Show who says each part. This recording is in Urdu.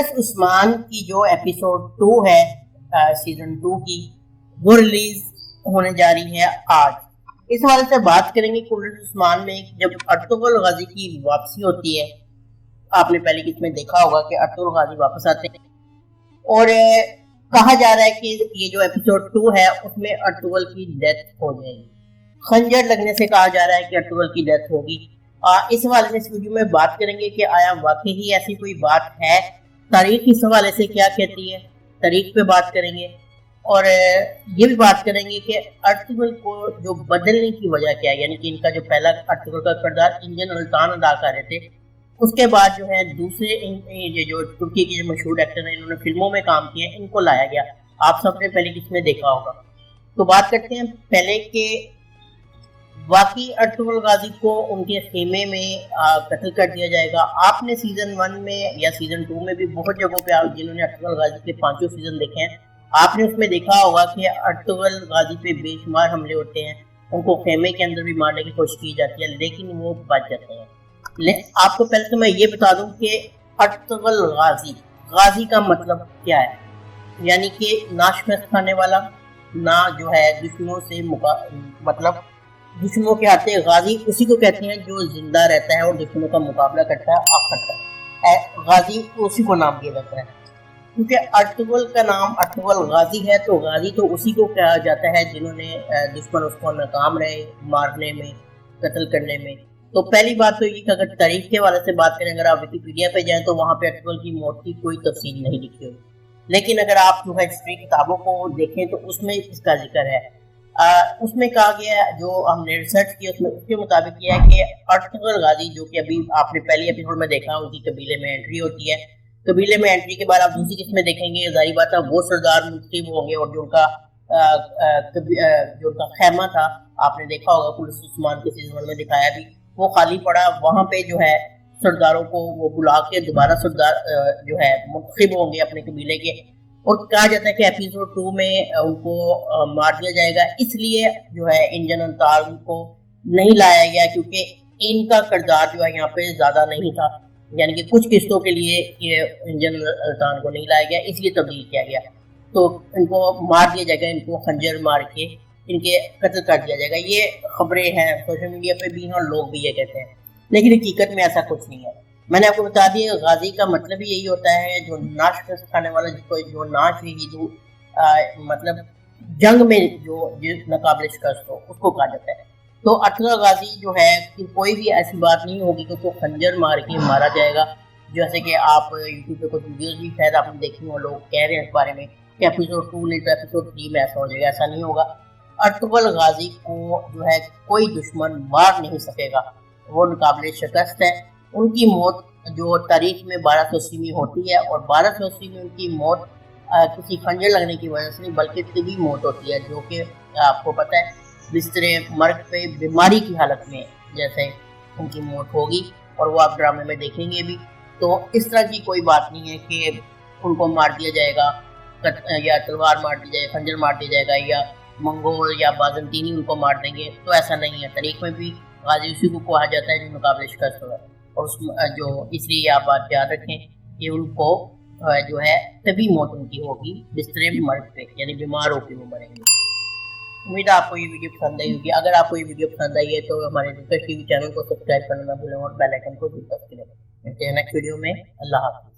Speaker 1: کلس عثمان کی جو ایپیسوڈ 2 ہے سیزن 2 کی، وہ ریلیز ہونے جا رہی ہے آج۔ اس حوالے سے بات کریں گے کلس عثمان میں جب ارطغرل غازی کی واپسی ہوتی ہے۔ آپ نے پہلے کس میں دیکھا ہوگا کہ ارطغرل غازی واپس آتے ہیں اور کہا جا رہا ہے کہ یہ جو ایپیسوڈ 2 ہے اس میں ارطغرل کی ڈیتھ ہو جائے گی، خنجر لگنے سے کہا جا رہا ہے کہ ارطغرل کی ڈیتھ ہوگی۔ اس حوالے سے اس ویڈیو میں بات کریں گے کہ آیا واقعی ہی ایسی کوئی بات ہے، تاریخ اس حوالے سے کیا کہتی ہے، تاریخ پہ بات کریں گے اور یہ بھی بات کریں گے کہ ارطغرل کو جو بدلنے کی وجہ کیا ہے، یعنی کہ ان کا جو پہلا ارطغرل کا کردار انجن الطان ادا کر رہے تھے، اس کے بعد جو ہے دوسرے جو ترکی کے جو مشہور ایکٹر ہیں، انہوں نے فلموں میں کام کیا ہے، ان کو لایا گیا۔ آپ سب نے پہلے کس میں دیکھا ہوگا۔ تو بات کرتے ہیں پہلے کہ واقعی ارطغرل غازی کو ان کے خیمے میں قتل کر دیا جائے گا۔ آپ نے سیزن 1 میں یا سیزن 2 میں بھی بہت جگہوں پہ جنہوں نے ارطغرل غازی کے 5 سیزن دیکھے ہیں، آپ نے اس میں دیکھا ہوگا کہ ارطغرل غازی پہ بے شمار حملے ہوتے ہیں، ان کو خیمے کے اندر بھی مارنے کی کوشش کی جاتی ہے، لیکن وہ بچ جاتے ہیں۔ آپ کو پہلے تو میں یہ بتا دوں کہ ارطغرل غازی کا مطلب کیا ہے، یعنی کہ نہ شکست کھانے والا، نہ جو ہے دشمنوں سے مطلب دشمنوں کے ہاتھے غازی اسی کو کہتے ہیں جو زندہ رہتا ہے اور دشمنوں کا مقابلہ کرتا ہے، آپ کرتا ہے، غازی اسی کو نام دیا جاتا ہے۔ کیونکہ ارطغرل کا نام ارطغرل غازی ہے تو غازی تو اسی کو کہا جاتا ہے جنہوں نے دشمن اس کو ناکام رہے مارنے میں، قتل کرنے میں۔ تو پہلی بات تو یہ کہ اگر تاریخ کے حوالے سے بات کریں، اگر آپ ویکیپیڈیا پہ جائیں تو وہاں پہ ارطغرل کی موت کی کوئی تفصیل نہیں لکھی ہوئی، لیکن اگر آپ جو ہے ہسٹری کتابوں کو دیکھیں تو اس میں اس کا ذکر ہے۔ اس میں کہا گیا ہے، جو ہم نے ریسرچ کی اس کے مطابق یہ ہے کہ ارطغرل غازی جو کہ ابھی آپ نے پہلی ایپیسوڈ میں دیکھا، ان کی قبیلے میں انٹری ہوتی ہے، قبیلے میں انٹری کے بعد آپ دوسری قسم میں دیکھیں گے، ظاہری بات ہے وہ سردار منتخب ہوں گے اور جو ان کا خیمہ تھا، آپ نے دیکھا ہوگا کلس عثمان کے سیزن 1 میں دکھایا بھی، وہ خالی پڑا، وہاں پہ جو ہے سرداروں کو وہ بلا کے دوبارہ سردار جو ہے منتخب ہوں گے اپنے قبیلے کے، اور کہا جاتا ہے کہ ایپیسوڈ 2 میں ان کو مار دیا جائے گا۔ اس لیے جو ہے انجن الطان کو نہیں لایا گیا، کیونکہ ان کا کردار جو ہے یہاں پہ زیادہ نہیں تھا، یعنی کہ کچھ قسطوں کے لیے یہ انجن الطان کو نہیں لایا گیا، اس لیے تبدیل کیا گیا۔ تو ان کو مار دیا جائے گا، ان کو خنجر مار کے ان کے قتل کر دیا جائے گا۔ یہ خبریں ہیں سوشل میڈیا پہ بھی ہیں اور لوگ بھی یہ کہتے ہیں، لیکن حقیقت میں ایسا کچھ نہیں ہے۔ میں نے آپ کو بتا دیا غازی کا مطلب یہی ہوتا ہے جو نہ شکست کھانے والا، جو نہ شہید ہو، مطلب جنگ میں جو ناقابل شکست ہو، اس کو کہا جاتا ہے۔ تو ارطغرل غازی جو ہے کہ کوئی بھی ایسی بات نہیں ہوگی کہ اس کو خنجر مار کے مارا جائے گا، جیسے کہ آپ یوٹیوب پہ کچھ ویڈیوز بھی شاید آپ نے دیکھی ہوں، لوگ کہہ رہے ہیں اس بارے میں کہ ایپیسوڈ 2 نہیں تو ایپیسوڈ 3 میں ایسا ہو جائے گا۔ ایسا نہیں ہوگا۔ ارطغرل غازی کو جو ہے کوئی دشمن مار نہیں سکے گا، وہ ناقابل شکست ہے۔ ان کی موت جو تاریخ میں 1280 میں ہوتی ہے، اور 1280 میں ان کی موت کسی خنجر لگنے کی وجہ سے نہیں بلکہ طبی موت ہوتی ہے، جو کہ آپ کو پتہ ہے بستر مرگ پہ بیماری کی حالت میں جیسے ان کی موت ہوگی، اور وہ آپ ڈرامے میں دیکھیں گے بھی۔ تو اس طرح کی کوئی بات نہیں ہے کہ ان کو مار دیا جائے گا یا تلوار مار دی جائے گا، خنجر مار دیا جائے گا، یا منگول یا بازنطینی ان کو مار دیں گے، تو ایسا نہیں ہے۔ تاریخ میں بھی غازی اسی کو کہا جاتا ہے جو مقابل شکست ہوگا، اور اس لیے آپ بات یاد رکھیں کہ ان کو جو ہے طبی موت ان کی ہوگی بستر مرگ پہ، یعنی بیمار ہو کے وہ مریں گے۔ امید ہے آپ کو یہ ویڈیو پسند آئی ہوگی۔ اگر آپ کو یہ ویڈیو پسند آئی ہے تو ہمارے ٹی وی چینل کو سبسکرائب کرنا نہ بھولیں اور بیل آئیکن کو بھی پریس کریں۔ ملتے ہیں نیکسٹ ویڈیو میں۔ اللہ حافظ۔